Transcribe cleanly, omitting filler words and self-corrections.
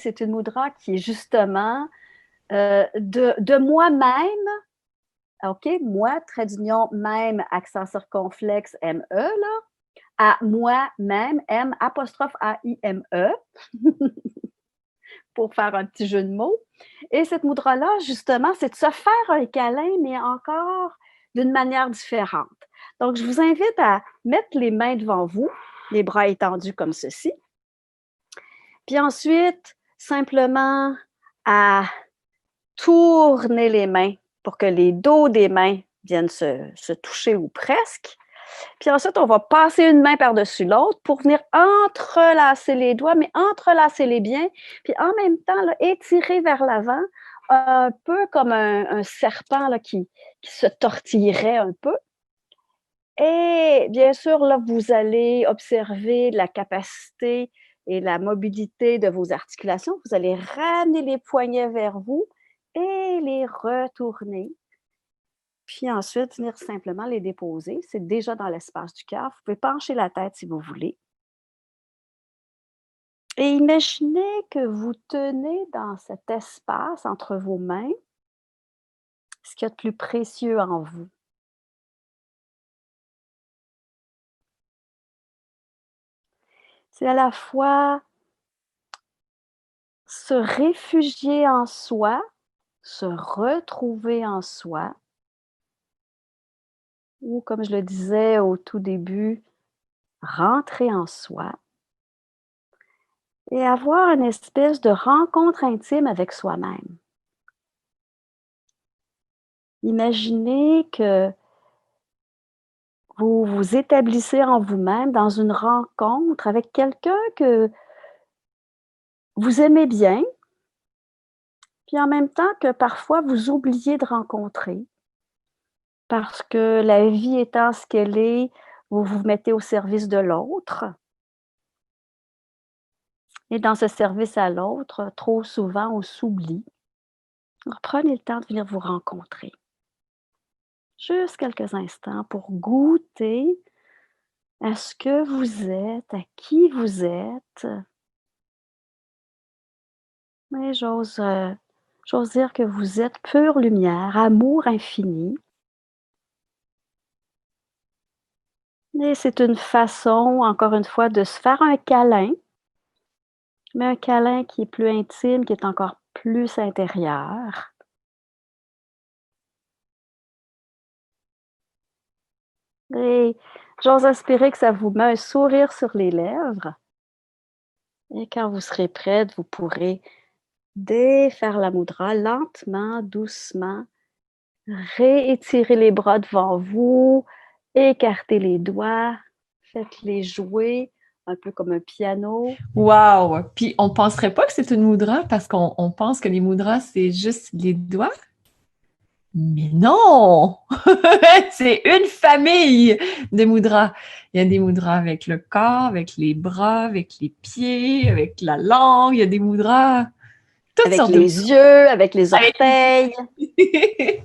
c'est une mudra qui est justement de moi-même, OK, moi, trait d'union, même, accent circonflexe, M-E, là, à moi-même, M, apostrophe A-I-M-E, pour faire un petit jeu de mots. Et cette mudra-là, justement, c'est de se faire un câlin, mais encore d'une manière différente. Donc, je vous invite à mettre les mains devant vous, les bras étendus comme ceci. Puis ensuite, simplement à tourner les mains pour que les dos des mains viennent se toucher ou presque. Puis ensuite, on va passer une main par-dessus l'autre pour venir entrelacer les doigts, mais entrelacer-les bien. Puis en même temps, là, étirer vers l'avant, un peu comme un serpent là, qui se tortillerait un peu. Et bien sûr, là, vous allez observer la capacité et la mobilité de vos articulations. Vous allez ramener les poignets vers vous et les retourner. Puis ensuite, venir simplement les déposer. C'est déjà dans l'espace du cœur. Vous pouvez pencher la tête si vous voulez. Et imaginez que vous tenez dans cet espace entre vos mains ce qu'il y a de plus précieux en vous. C'est à la fois se réfugier en soi, se retrouver en soi, ou comme je le disais au tout début, rentrer en soi et avoir une espèce de rencontre intime avec soi-même. Imaginez que vous vous établissez en vous-même dans une rencontre avec quelqu'un que vous aimez bien, puis en même temps que parfois vous oubliez de rencontrer parce que la vie étant ce qu'elle est, vous vous mettez au service de l'autre. Et dans ce service à l'autre, trop souvent, on s'oublie. Alors, prenez le temps de venir vous rencontrer. Juste quelques instants pour goûter à ce que vous êtes, à qui vous êtes. Mais j'ose dire que vous êtes pure lumière, amour infini. Et c'est une façon, encore une fois, de se faire un câlin, mais un câlin qui est plus intime, qui est encore plus intérieur. Et j'ose espérer que ça vous met un sourire sur les lèvres. Et quand vous serez prête, vous pourrez défaire la mudra lentement, doucement, réétirer les bras devant vous, écarter les doigts, faites-les jouer un peu comme un piano. Wow! Puis on penserait pas que c'est une mudra parce qu'on pense que les mudras, c'est juste les doigts. Mais non! C'est une famille de mudras. Il y a des mudras avec le corps, avec les bras, avec les pieds, avec la langue. Il y a des mudras, toutes Avec sortes de les yeux, avec les orteils. mudras.